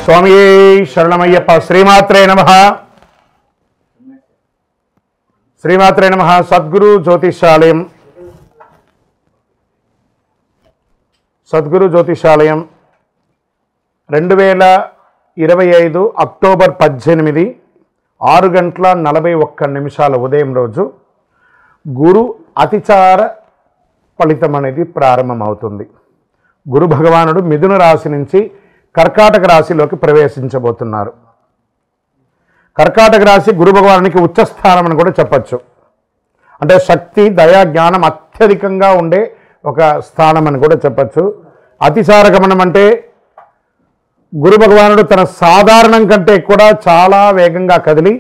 స్వామి శరణమయ్యప్ప. శ్రీమాత్రే నమః. శ్రీమాత్రే నమః. సద్గురు జ్యోతిషాలయం, సద్గురు జ్యోతిషాలయం 2025 అక్టోబర్ 18 6:41 ఉదయం రోజు గురు అతిచార ఫలితం అనేది ప్రారంభమవుతుంది. గురు భగవానుడు మిథున రాశి నుంచి కర్కాటక రాశిలోకి ప్రవేశించబోతున్నారు. కర్కాటక రాశి గురు భగవానునికి ఉచ్చస్థానం అని కూడా చెప్పచ్చు. అంటే శక్తి, దయా, జ్ఞానం అత్యధికంగా ఉండే ఒక స్థానం అని కూడా చెప్పచ్చు. అతిచార గమనం అంటే గురు భగవానుడు తన సాధారణం కంటే కూడా చాలా వేగంగా కదిలి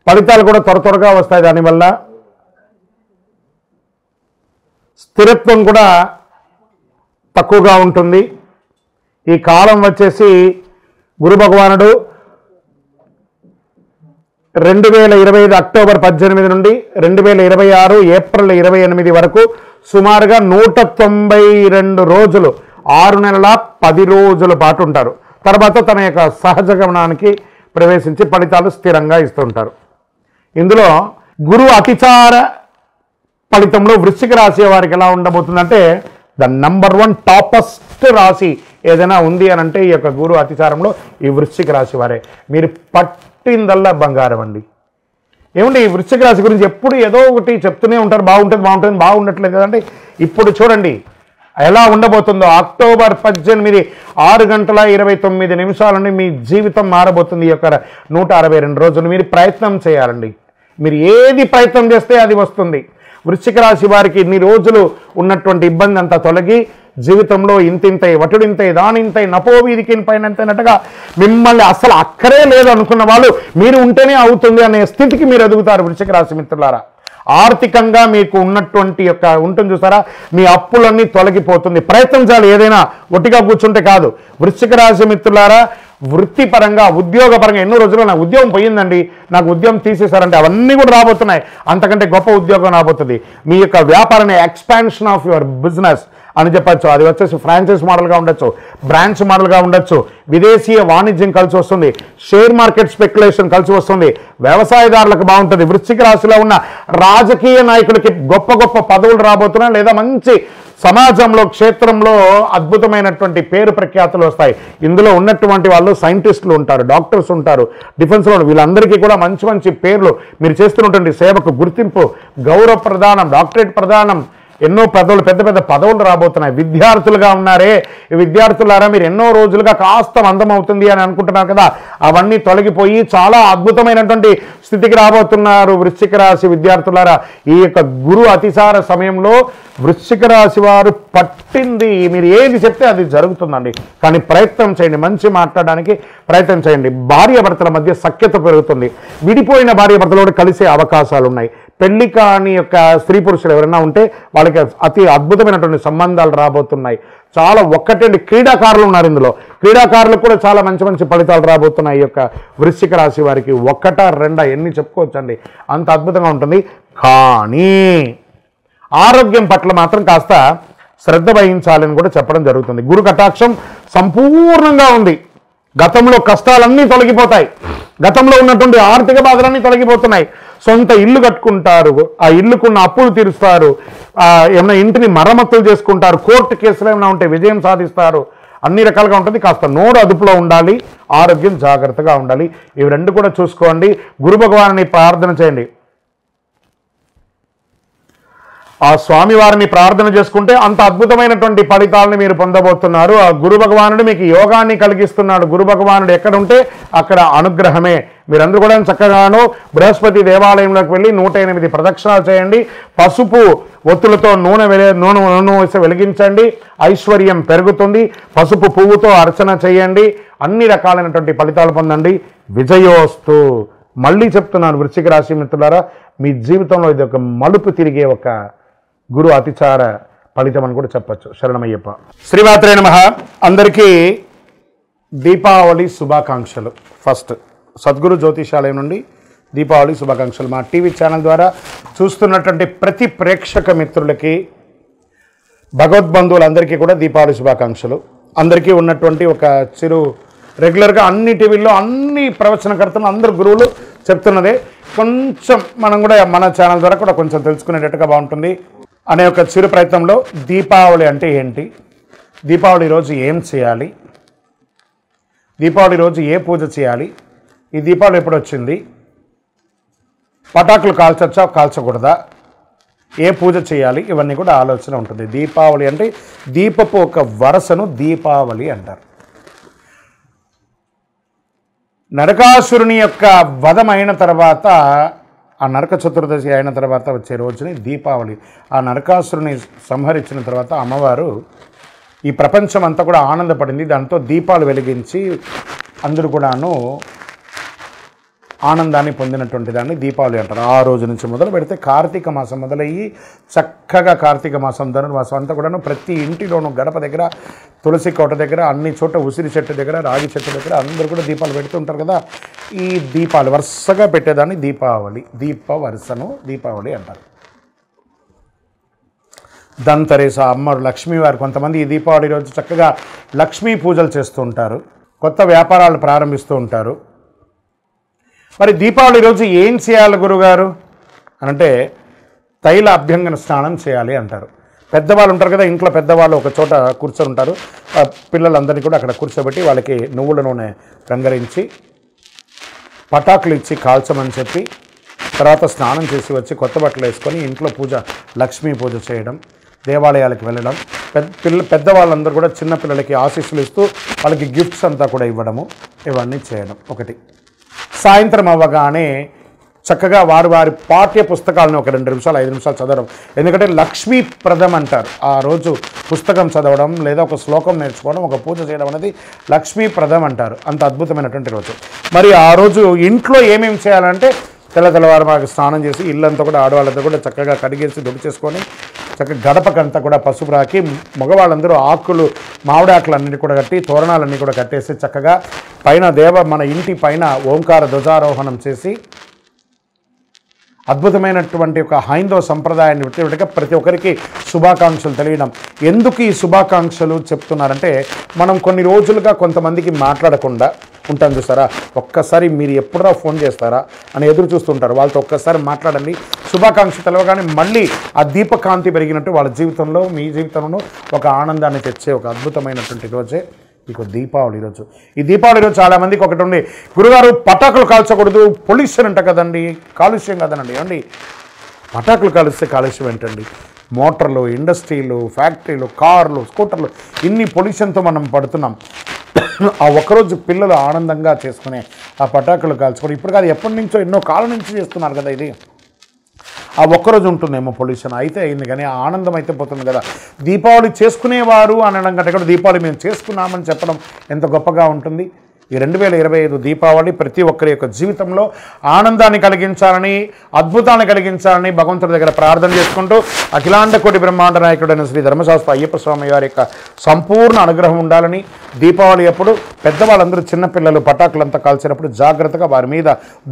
ఫలితాలు కూడా త్వరగా వస్తాయి. దానివల్ల స్థిరత్వం కూడా తక్కువగా ఉంటుంది. ఈ కాలం వచ్చేసి గురు భగవానుడు 2025 అక్టోబర్ 18 నుండి 2026 ఏప్రిల్ 28 వరకు సుమారుగా 192 రోజులు, 6 నెలల 10 రోజుల పాటు ఉంటారు. తర్వాత తన యొక్క సహజ గమనానికి ప్రవేశించి ఫలితాలు స్థిరంగా ఇస్తుంటారు. ఇందులో గురు అతిచార ఫలితంలో వృశ్చిక రాశి వారికి ఎలా ఉండబోతుందంటే ద నంబర్ 1 టాపెస్ట్ రాశి ఏదైనా ఉంది అని అంటే ఈ యొక్క గురు అతిచారంలో ఈ వృశ్చిక రాశి వారే. మీరు పట్టిందల్లా బంగారం అండి. ఏమంటే ఈ వృశ్చిక రాశి గురించి ఎప్పుడు ఏదో ఒకటి చెప్తూనే ఉంటారు, బాగుంటుంది బాగుండట్లేదు కదండి. ఇప్పుడు చూడండి ఎలా ఉండబోతుందో. అక్టోబర్ 18 6:29 నుండి మీ జీవితం మారబోతుంది. ఈ యొక్క 162 రోజులు మీరు ప్రయత్నం చేయాలండి. మీరు ఏది ప్రయత్నం చేస్తే అది వస్తుంది. వృశ్చిక రాశి వారికి ఇన్ని రోజులు ఉన్నటువంటి ఇబ్బంది అంతా తొలగి జీవితంలో ఇంతింతై వటుడింతై దానింతై నపోవీధికి పైనంతైనట్టుగా మిమ్మల్ని అసలు అక్కరే లేదు అనుకున్న వాళ్ళు మీరు ఉంటేనే అవుతుంది అనే స్థితికి మీరు ఎదుగుతారు. వృశ్చిక రాశి మిత్రులారా, ఆర్థికంగా మీకు ఉన్నటువంటి యొక్క ఉంటుంది చూసారా, మీ అప్పులన్నీ తొలగిపోతుంది. ప్రయత్నం చేయాలి. ఏదైనా ఒట్టిగా కూర్చుంటే కాదు. వృశ్చిక రాశి మిత్రులారా, వృత్తిపరంగా, ఉద్యోగపరంగా ఎన్నో రోజులు నాకు ఉద్యోగం పోయిందండి, నాకు ఉద్యోగం తీసేశారంటే అవన్నీ కూడా రాబోతున్నాయి. అంతకంటే గొప్ప ఉద్యోగం రాబోతుంది. మీ యొక్క వ్యాపారాన్ని ఎక్స్పాన్షన్ ఆఫ్ యువర్ బిజినెస్ అని చెప్పచ్చు. అది వచ్చేసి ఫ్రాంచైజ్ మోడల్గా ఉండొచ్చు, బ్రాంచ్ మోడల్గా ఉండొచ్చు, విదేశీయ వాణిజ్యం కలిసి వస్తుంది, షేర్ మార్కెట్ స్పెక్యులేషన్ కలిసి వస్తుంది, వ్యవసాయదారులకు బాగుంటుంది. వృశ్చిక రాశిలో ఉన్న రాజకీయ నాయకులకి గొప్ప గొప్ప పదవులు రాబోతున్నాయి, లేదా మంచి సమాజంలో, క్షేత్రంలో అద్భుతమైనటువంటి పేరు ప్రఖ్యాతులు వస్తాయి. ఇందులో ఉన్నటువంటి వాళ్ళు సైంటిస్టులు ఉంటారు, డాక్టర్స్ ఉంటారు, డిఫెన్స్లో వీళ్ళందరికీ కూడా మంచి మంచి పేర్లు, మీరు చేస్తున్నటువంటి సేవకు గుర్తింపు, గౌరవ ప్రదానం, డాక్టరేట్ ప్రదానం, ఎన్నో పదవులు, పెద్ద పెద్ద పదవులు రాబోతున్నాయి. విద్యార్థులుగా ఉన్నారే, ఈ విద్యార్థులారా మీరు ఎన్నో రోజులుగా కాస్త మందమవుతుంది అని అనుకుంటున్నారు కదా, అవన్నీ తొలగిపోయి చాలా అద్భుతమైనటువంటి స్థితికి రాబోతున్నారు వృశ్చిక రాశి విద్యార్థులారా. ఈ యొక్క గురు అతిసార సమయంలో వృశ్చిక రాశి వారు పట్టింది మీరు ఏది చెప్తే అది జరుగుతుందండి. కానీ ప్రయత్నం చేయండి, మంచి మాట్లాడడానికి ప్రయత్నం చేయండి. భార్యాభర్తల మధ్య సఖ్యత పెరుగుతుంది. విడిపోయిన భార్యాభర్తలు కూడా కలిసే అవకాశాలు ఉన్నాయి. పెళ్లి కాని యొక్క స్త్రీ పురుషులు ఎవరైనా ఉంటే వాళ్ళకి అతి అద్భుతమైనటువంటి సంబంధాలు రాబోతున్నాయి. చాలా ఒక్కటండి క్రీడాకారులు ఉన్నారు ఇందులో, క్రీడాకారులకు కూడా చాలా మంచి మంచి ఫలితాలు రాబోతున్నాయి. ఈ యొక్క వృశ్చిక రాశి వారికి 1, 2 ఎన్ని చెప్పుకోవచ్చండి, అంత అద్భుతంగా ఉంటుంది. కానీ ఆరోగ్యం పట్ల మాత్రం కాస్త శ్రద్ధ వహించాలని కూడా చెప్పడం జరుగుతుంది. గురు కటాక్షం సంపూర్ణంగా ఉంది. గతంలో కష్టాలన్నీ తొలగిపోతాయి, గతంలో ఉన్నటువంటి ఆర్థిక బాధలన్నీ తొలగిపోతున్నాయి. సొంత ఇల్లు కట్టుకుంటారు, ఆ ఇల్లుకున్న అప్పులు తీరుస్తారు, ఏమైనా ఇంటిని మరమ్మతులు చేసుకుంటారు, కోర్టు కేసులు ఏమైనా ఉంటే విజయం సాధిస్తారు. అన్ని రకాలుగా ఉంటుంది. కాస్త నోరు అదుపులో ఉండాలి, ఆరోగ్యం జాగ్రత్తగా ఉండాలి. ఇవి రెండు కూడా చూసుకోండి. గురు భగవాన్ని ప్రార్థన చేయండి. ఆ స్వామివారిని ప్రార్థన చేసుకుంటే అంత అద్భుతమైనటువంటి ఫలితాలను మీరు పొందబోతున్నారు. ఆ గురు భగవానుడు మీకు యోగాన్ని కలిగిస్తున్నాడు. గురు భగవానుడు ఎక్కడ ఉంటే అక్కడ అనుగ్రహమే. మీరందరూ కూడా చక్కగాను బృహస్పతి దేవాలయంలోకి వెళ్ళి 108 ప్రదక్షిణాలు చేయండి. పసుపు ఒత్తులతో నూనె వేసి వెలిగించండి, ఐశ్వర్యం పెరుగుతుంది. పసుపు పువ్వుతో అర్చన చేయండి. అన్ని రకాలైనటువంటి ఫలితాలు పొందండి. విజయోస్తు. మళ్ళీ చెప్తున్నాను వృశ్చిక రాశి మిత్రులారా, మీ జీవితంలో ఇది ఒక మలుపు తిరిగే ఒక గురు అతిచార ఫలితం అని కూడా చెప్పచ్చు. శరణమయ్యప్ప. శ్రీమాత్రే నమః. అందరికీ దీపావళి శుభాకాంక్షలు. ఫస్ట్ సద్గురు జ్యోతిషాలయం నుండి దీపావళి శుభాకాంక్షలు. మా టీవీ ఛానల్ ద్వారా చూస్తున్నటువంటి ప్రతి ప్రేక్షక మిత్రులకి, భగవద్బంధువులందరికీ కూడా దీపావళి శుభాకాంక్షలు. అందరికీ ఉన్నటువంటి ఒక చిరు రెగ్యులర్గా అన్ని టీవీల్లో అన్ని ప్రవచనకర్తలు అందరు గురువులు చెప్తున్నదే. కొంచెం మనం కూడా మన ఛానల్ ద్వారా కూడా కొంచెం తెలుసుకునేటట్టుగా బాగుంటుంది అనే ఒక చిరు ప్రయత్నంలో దీపావళి అంటే ఏంటి, దీపావళి రోజు ఏం చేయాలి, దీపావళి రోజు ఏ పూజ చేయాలి, ఈ దీపావళి ఎప్పుడు వచ్చింది, పటాకులు కాల్చొచ్చా కాల్చకూడదా, ఏ పూజ చేయాలి, ఇవన్నీ కూడా ఆలోచన ఉంటుంది. దీపావళి అంటే దీపపు ఒక వరసను దీపావళి అంటారు. నరకాసురుని యొక్క వధం అయిన తర్వాత, ఆ నరక చతుర్దశి అయిన తర్వాత వచ్చే రోజుని దీపావళి. ఆ నరకాసురుని సంహరించిన తర్వాత అమ్మవారు ఈ ప్రపంచం అంతా కూడా ఆనందపడింది. దాంతో దీపాలు వెలిగించి అందరూ కూడాను ఆనందాన్ని పొందినటువంటి దాన్ని దీపావళి అంటారు. ఆ రోజు నుంచి మొదలు పెడితే కార్తీక మాసం మొదలయ్యి చక్కగా కార్తీక మాసం ధనుర్మాసం అంతా కూడాను ప్రతి ఇంటిలోనూ గడప దగ్గర, తులసి కోట దగ్గర, అన్ని చోట ఉసిరి చెట్టు దగ్గర, రాగి చెట్టు దగ్గర అందరూ కూడా దీపాలు పెడుతూ ఉంటారు కదా. ఈ దీపాలు వరుసగా పెట్టేదాన్ని దీపావళి, దీప వరుసను దీపావళి అంటారు. ధన్తెరస్ అమ్మవారు లక్ష్మీవారు కొంతమంది ఈ దీపావళి రోజు చక్కగా లక్ష్మీ పూజలు చేస్తూ ఉంటారు, కొత్త వ్యాపారాలు ప్రారంభిస్తూ ఉంటారు. మరి దీపావళి రోజు ఏం చేయాలి గురుగారు అంటే తైల అభ్యంగన స్నానం చేయాలి అంటారు. పెద్దవాళ్ళు ఉంటారు కదా, ఇంట్లో పెద్దవాళ్ళు ఒక చోట కూర్చొని ఉంటారు. పిల్లలందరినీ కూడా అక్కడ కూర్చోబెట్టి వాళ్ళకి నువ్వుల నూనె రంగరించి పటాకులు ఇచ్చి కాల్చమని చెప్పి తర్వాత స్నానం చేసి వచ్చి కొత్త బట్టలు వేసుకొని ఇంట్లో పూజ, లక్ష్మీ పూజ చేయడం, దేవాలయాలకు వెళ్ళడం, పెద్దవాళ్ళందరూ కూడా చిన్నపిల్లలకి ఆశీస్సులు ఇస్తూ వాళ్ళకి గిఫ్ట్స్ అంతా కూడా ఇవ్వడము, ఇవన్నీ చేయడం ఒకటి. సాయంత్రం అవ్వగానే చక్కగా వారి పాఠ్య పుస్తకాలను ఒక 2 నిమిషాలు 5 నిమిషాలు చదవడం. ఎందుకంటే లక్ష్మీప్రదం అంటారు. ఆ రోజు పుస్తకం చదవడం లేదా ఒక శ్లోకం నేర్చుకోవడం, ఒక పూజ చేయడం అనేది లక్ష్మీప్రదం అంటారు. అంత అద్భుతమైనటువంటి రోజు. మరి ఆ రోజు ఇంట్లో ఏమేమి చేయాలంటే తెల్లవారు మాకు స్నానం చేసి ఇల్లంతా కూడా ఆడవాళ్ళంతా కూడా చక్కగా కడిగేసి దుడి చేసుకొని చక్కగా గడపకంతా కూడా పసుపు రాకి, మగవాళ్ళందరూ ఆకులు, మామిడి ఆకులు అన్నిటి కూడా కట్టి తోరణాలన్నీ కూడా కట్టేసి చక్కగా పైన మన ఇంటి పైన ఓంకార ధ్వజారోహణం చేసి అద్భుతమైనటువంటి ఒక హైందవ సంప్రదాయాన్ని విట్టిగా ప్రతి ఒక్కరికి శుభాకాంక్షలు తెలియడం. ఎందుకు ఈ శుభాకాంక్షలు చెప్తున్నారంటే మనం కొన్ని రోజులుగా కొంతమందికి మాట్లాడకుండా ఉంటాం చూస్తారా, ఒక్కసారి మీరు ఎప్పుడో ఫోన్ చేస్తారా అని ఎదురు చూస్తుంటారు. వాళ్ళతో ఒక్కసారి మాట్లాడండి, శుభాకాంక్ష తెలవగానే మళ్ళీ ఆ దీపకాంతి పెరిగినట్టు వాళ్ళ జీవితంలో, మీ జీవితంలో ఒక ఆనందాన్ని తెచ్చే ఒక అద్భుతమైనటువంటి రోజే మీకు దీపావళి రోజు. ఈ దీపావళి రోజు చాలామందికి ఒకటి ఉంది, గురుగారు పటాకులు కాల్చకూడదు, పొల్యూషన్ అంట కదండి, కాలుష్యం కదనండి. ఏమండి, పటాకులు కాలుస్తే కాలుష్యం ఏంటండి? మోటార్లు, ఇండస్ట్రీలు, ఫ్యాక్టరీలు, కార్లు, స్కూటర్లు, ఇన్ని పొల్యూషన్తో మనం పడుతున్నాం. ఆ ఒక్కరోజు పిల్లలు ఆనందంగా చేసుకునే ఆ పటాకులు కాల్చుకొని, ఇప్పుడు కాదు ఎప్పటి నుంచో ఎన్నో కాలం నుంచి చేస్తున్నారు కదా, ఇది ఆ ఒక్కరోజు ఉంటుందేమో పొల్యూషన్ అయితే అయింది, కానీ ఆనందం అయితే పోతుంది కదా. దీపావళి చేసుకునేవారు అనడం కంటే కూడా దీపావళి మేము చేసుకున్నామని చెప్పడం ఎంత గొప్పగా ఉంటుంది. ఈ 2025 దీపావళి ప్రతి ఒక్కరి యొక్క జీవితంలో ఆనందాన్ని కలిగించాలని, అద్భుతాన్ని కలిగించాలని భగవంతుడి దగ్గర ప్రార్థన చేసుకుంటూ అఖిలాండ కోటి బ్రహ్మాండ నాయకుడైన శ్రీ ధర్మశాస్త్ర అయ్యప్ప స్వామి వారి యొక్క సంపూర్ణ అనుగ్రహం ఉండాలని, దీపావళి అప్పుడు పెద్దవాళ్ళందరూ చిన్నపిల్లలు పటాకులంతా కాల్చినప్పుడు జాగ్రత్తగా వారి మీద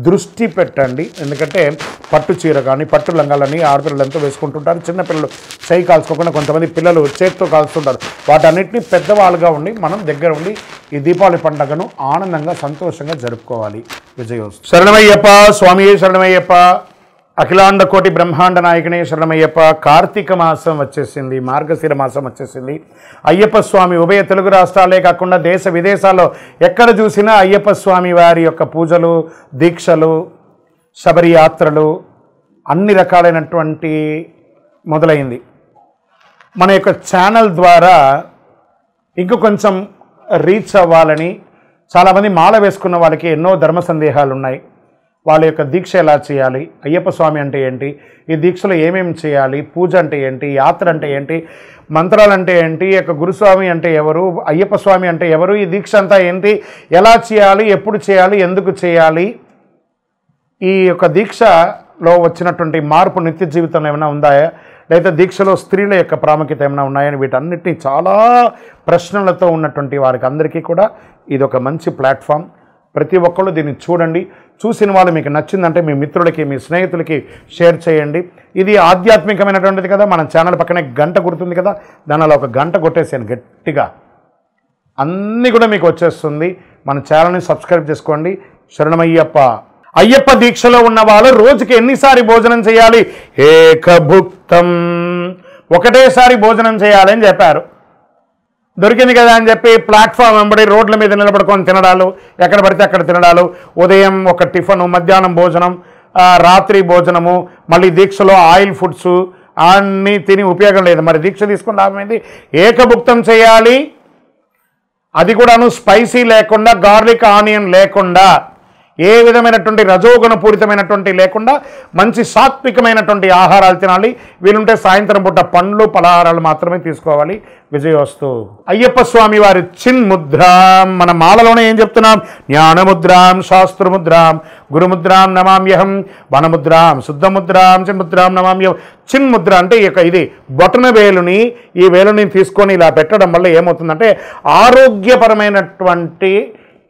దృష్టి పెట్టండి. ఎందుకంటే పట్టు చీర కానీ పట్టు లంగాలని ఆడపిల్లలంతా వేసుకుంటుంటారు. చిన్నపిల్లలు చేయి కాల్చుకోకుండా కొంతమంది పిల్లలు చేతితో కాల్చుతుంటారు. వాటన్నిటిని పెద్దవాళ్ళుగా ఉండి మనం దగ్గర ఉండి ఈ దీపావళి పండుగను ఆనందంగా సంతోషంగా జరుపుకోవాలి. విజయోస్తు. శరణమయ్యప్ప స్వామి, శరణమయ్యప్ప. అఖిలాండ కోటి బ్రహ్మాండ నాయకునే శరణమయ్యప్ప. కార్తీక మాసం వచ్చేసింది, మార్గశిర మాసం వచ్చేసింది. అయ్యప్ప స్వామి ఉభయ తెలుగు రాష్ట్రాలే కాకుండా దేశ విదేశాల్లో ఎక్కడ చూసినా అయ్యప్ప స్వామి వారి యొక్క పూజలు, దీక్షలు, శబరి యాత్రలు అన్ని రకాలైనటువంటి మొదలైంది. మన యొక్క ఛానల్ ద్వారా ఇంక కొంచెం రీచ్ అవ్వాలని, చాలామంది మాల వేసుకున్న వాళ్ళకి ఎన్నో ధర్మ సందేహాలు ఉన్నాయి. వాళ్ళ యొక్క దీక్ష ఎలా చేయాలి, అయ్యప్ప స్వామి అంటే ఏంటి, ఈ దీక్షలో ఏమేమి చేయాలి, పూజ అంటే ఏంటి, యాత్ర అంటే ఏంటి, మంత్రాలు అంటే ఏంటి, ఈ యొక్క గురుస్వామి అంటే ఎవరు, అయ్యప్ప స్వామి అంటే ఎవరు, ఈ దీక్ష అంతా ఏంటి, ఎలా చేయాలి, ఎప్పుడు చేయాలి, ఎందుకు చేయాలి, ఈ యొక్క దీక్షలో వచ్చినటువంటి మార్పు నిత్య జీవితంలో ఏమైనా ఉందా, లేదా దీక్షలో స్త్రీల యొక్క ప్రాముఖ్యత ఏమైనా ఉన్నాయని వీటన్నిటినీ చాలా ప్రశ్నలతో ఉన్నటువంటి వారికి అందరికీ కూడా ఇది ఒక మంచి ప్లాట్ఫామ్. ప్రతి ఒక్కళ్ళు దీన్ని చూడండి. చూసిన వాళ్ళు మీకు నచ్చిందంటే మీ మిత్రులకి, మీ స్నేహితులకి షేర్ చేయండి. ఇది ఆధ్యాత్మికమైనటువంటిది కదా. మన ఛానల్ పక్కనే గంట గుర్తుంది కదా, దానిలో ఒక గంట కొట్టేసాను గట్టిగా. అన్నీ కూడా మీకు వచ్చేస్తుంది. మన ఛానల్ని సబ్స్క్రైబ్ చేసుకోండి. శరణమయ్యప్ప. అయ్యప్ప దీక్షలో ఉన్న వాళ్ళు రోజుకి ఎన్నిసారి భోజనం చేయాలి? ఏకభుక్తం, ఒకటేసారి భోజనం చేయాలని చెప్పారు. దొరికింది కదా అని చెప్పి ప్లాట్ఫామ్ వెంబడి రోడ్ల మీద నిలబడుకొని తినడాలు, ఎక్కడ పడితే అక్కడ తినడాలు, ఉదయం ఒక టిఫను, మధ్యాహ్నం భోజనం, రాత్రి భోజనము, మళ్ళీ దీక్షలో ఆయిల్ ఫుడ్స్ అన్నీ తిని ఉపయోగం లేదు. మరి దీక్ష తీసుకుని లాభమైంది. ఏకభుక్తం చేయాలి, అది కూడాను స్పైసీ లేకుండా, గార్లిక్ ఆనియన్ లేకుండా, ఏ విధమైనటువంటి రజోగుణ పూరితమైనటువంటి లేకుండా మంచి సాత్వికమైనటువంటి ఆహారాలు తినాలి. వీలుంటే సాయంత్రం పూట పండ్లు పలహారాలు మాత్రమే తీసుకోవాలి. విజయోస్తు. అయ్యప్ప స్వామి వారి చిన్ముద్రాం, మన మాలలోనే ఏం చెప్తున్నాం? జ్ఞానముద్రాం, శాస్త్రముద్రాం, గురుముద్రాం నమామ్యహం, వనముద్రాం, శుద్ధముద్రాం, చిన్ముద్రాం నమామ్యహం. చిన్ముద్ర అంటే ఇది బొటన వేలుని, ఈ వేలుని తీసుకొని ఇలా పెట్టడం వల్ల ఏమవుతుందంటే ఆరోగ్యపరమైనటువంటి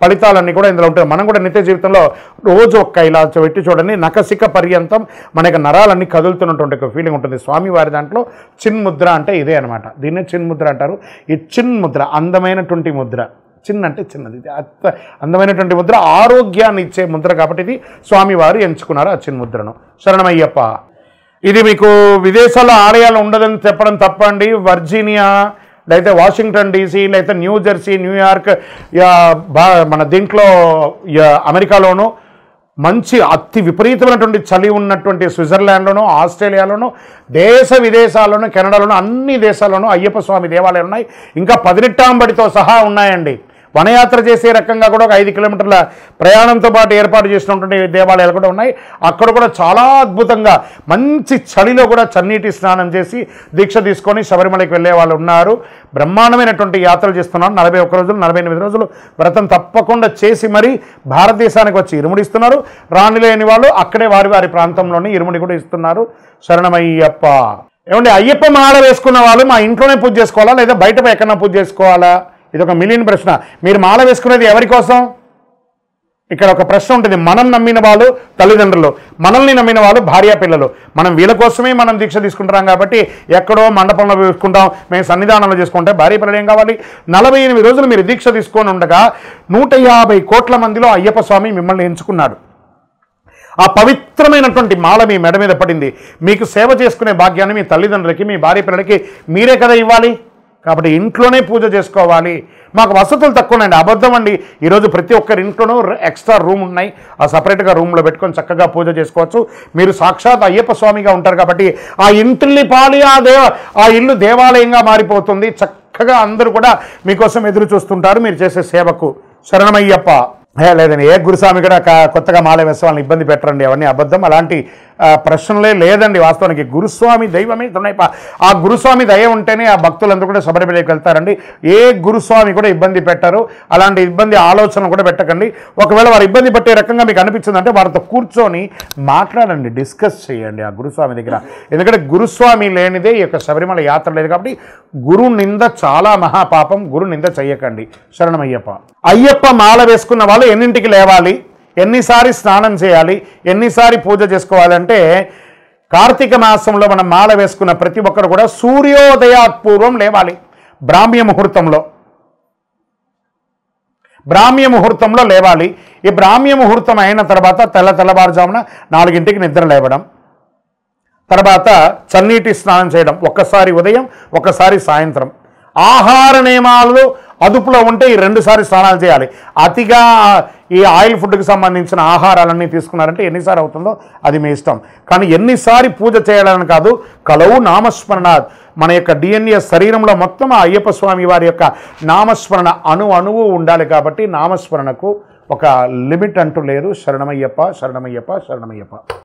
ఫలితాలన్నీ కూడా ఇందులో ఉంటాయి. మనం కూడా నిత్య జీవితంలో రోజు ఒక్క ఇలా పెట్టి చూడండి, నఖశిఖ పర్యంతం మనకి నరాలన్నీ కదులుతున్నటువంటి ఒక ఫీలింగ్ ఉంటుంది. స్వామివారి దాంట్లో చిన్ముద్ర అంటే ఇదే అనమాట. దీన్నే చిన్ముద్ర అంటారు. ఈ చిన్ముద్ర అందమైనటువంటి ముద్ర. చిన్న అంటే చిన్నది, అందమైనటువంటి ముద్ర, ఆరోగ్యాన్ని ఇచ్చే ముద్ర కాబట్టి ఇది స్వామివారు ఎంచుకున్నారు ఆ చిన్ముద్రను. శరణమయ్యప్ప. ఇది మీకు విదేశాల్లో ఆలయాలు ఉండదని చెప్పడం తప్పండి. వర్జీనియా, లేకపోతే వాషింగ్టన్ డీసీ, లేకపోతే న్యూ జెర్సీ, న్యూయార్క్, మన దీంట్లో అమెరికాలోనూ మంచి అతి విపరీతమైనటువంటి చలి ఉన్నటువంటి స్విట్జర్లాండ్లోనూ, ఆస్ట్రేలియాలోనూ, దేశ విదేశాల్లోనూ, కెనడాలోనూ, అన్ని దేశాల్లోనూ అయ్యప్ప స్వామి దేవాలయాలు ఉన్నాయి. ఇంకా 18వ బడితో సహా ఉన్నాయండి. వనయాత్ర చేసే రకంగా కూడా ఒక 5 కిలోమీటర్ల ప్రయాణంతో పాటు ఏర్పాటు చేసినటువంటి దేవాలయాలు కూడా ఉన్నాయి. అక్కడ కూడా చాలా అద్భుతంగా మంచి చలిలో కూడా చన్నీటి స్నానం చేసి దీక్ష తీసుకొని శబరిమలకి వెళ్ళే వాళ్ళు ఉన్నారు. బ్రహ్మాండమైనటువంటి యాత్రలు చేస్తున్నారు. 41 రోజులు 48 రోజులు వ్రతం తప్పకుండా చేసి మరీ భారతదేశానికి వచ్చి ఇరుముడిస్తున్నారు. రాణిలేని వాళ్ళు అక్కడే వారి వారి ప్రాంతంలోనే ఇరుముడి కూడా ఇస్తున్నారు. శరణమయ్యప్ప. ఏమంటే అయ్యప్ప మాల వేసుకున్న వాళ్ళు మా ఇంట్లోనే పూజ చేసుకోవాలా లేదా బయట ఎక్కడన్నా పూజ చేసుకోవాలా? ఇది ఒక మిలియన్ ప్రశ్న. మీరు మాల వేసుకునేది ఎవరి కోసం? ఇక్కడ ఒక ప్రశ్న ఉంటుంది. మనం నమ్మిన వాళ్ళు తల్లిదండ్రులు, మనల్ని నమ్మిన వాళ్ళు భార్య పిల్లలు. మనం వీళ్ళ కోసమే మనం దీక్ష తీసుకుంటున్నాం కాబట్టి ఎక్కడో మండపంలో వేసుకుంటాం, మేము సన్నిధానంలో చేసుకుంటే భార్య పిల్లలు ఏం కావాలి? 48 రోజులు మీరు దీక్ష తీసుకొని ఉండగా 150 కోట్ల మందిలో అయ్యప్ప స్వామి మిమ్మల్ని ఎంచుకున్నాడు. ఆ పవిత్రమైనటువంటి మాల మీ మెడ మీద పడింది. మీకు సేవ చేసుకునే భాగ్యాన్ని మీ తల్లిదండ్రులకి, మీ భార్య పిల్లలకి మీరే కదా ఇవ్వాలి. కాబట్టి ఇంట్లోనే పూజ చేసుకోవాలి. మాకు వసతులు తక్కువ ఉన్నాయండి. అబద్ధం అండి. ఈరోజు ప్రతి ఒక్కరి ఇంట్లోనూ ఎక్స్ట్రా రూమ్ ఉన్నాయి. ఆ సపరేట్గా రూమ్లో పెట్టుకొని చక్కగా పూజ చేసుకోవచ్చు. మీరు సాక్షాత్ అయ్యప్ప స్వామిగా ఉంటారు కాబట్టి ఆ ఇంటిని పాలి ఆ ఇల్లు దేవాలయంగా మారిపోతుంది. చక్కగా అందరూ కూడా మీకోసం ఎదురు చూస్తుంటారు మీరు చేసే సేవకు. శరణమయ్యప్ప. లేదండి, ఏ గురుస్వామి కూడా కొత్తగా మాల వేసే వాళ్ళని ఇబ్బంది పెట్టరండి. అవన్నీ అబద్ధం. అలాంటి ప్రశ్నలే లేదండి. వాస్తవానికి గురుస్వామి దైవమే తున్నాయి. ఆ గురుస్వామి దయ ఉంటేనే ఆ భక్తులందరూ కూడా శబరిమలకి వెళ్తారండి. ఏ గురుస్వామి కూడా ఇబ్బంది పెట్టరు. అలాంటి ఇబ్బంది ఆలోచన కూడా పెట్టకండి. ఒకవేళ వారు ఇబ్బంది పెట్టే రకంగా మీకు అనిపించిందంటే వారితో కూర్చొని మాట్లాడండి, డిస్కస్ చేయండి ఆ గురుస్వామి దగ్గర. ఎందుకంటే గురుస్వామి లేనిదే ఈ యొక్క శబరిమల యాత్ర లేదు కాబట్టి గురు నింద చాలా మహాపాపం. గురు నింద చెయ్యకండి. శరణమయ్యప్ప. అయ్యప్ప మాల వేసుకున్న వాళ్ళు ఎన్నింటికి లేవాలి, ఎన్నిసారి స్నానం చేయాలి, ఎన్నిసారి పూజ చేసుకోవాలంటే కార్తీక మాసంలో మనం మాల వేసుకున్న ప్రతి ఒక్కరు కూడా సూర్యోదయాత్పూర్వం లేవాలి. బ్రాహ్మ్య ముహూర్తంలో లేవాలి. ఈ బ్రాహ్మ్య ముహూర్తం అయిన తర్వాత తెల్లవారుజామున 4ంటికి నిద్ర లేవడం, తర్వాత చన్నీటి స్నానం చేయడం, ఒక్కసారి ఉదయం ఒక్కసారి సాయంత్రం. ఆహార నియమాలు అదుపులో ఉంటే ఈ 2 సార్లు స్నానాలు చేయాలి. అతిగా ఈ ఆయిల్ ఫుడ్కి సంబంధించిన ఆహారాలన్నీ తీసుకున్నారంటే ఎన్నిసార్లు అవుతుందో అది మీ ఇష్టం. కానీ ఎన్నిసారి పూజ చేయాలని కాదు. కలవు నామస్మరణాత్. మన యొక్క DNA శరీరంలో మొత్తం ఆ అయ్యప్ప స్వామి వారి యొక్క నామస్మరణ అణువు ఉండాలి. కాబట్టి నామస్మరణకు ఒక లిమిట్ అంటూ లేదు. శరణమయ్యప్ప, శరణమయ్యప్ప, శరణమయ్యప్ప.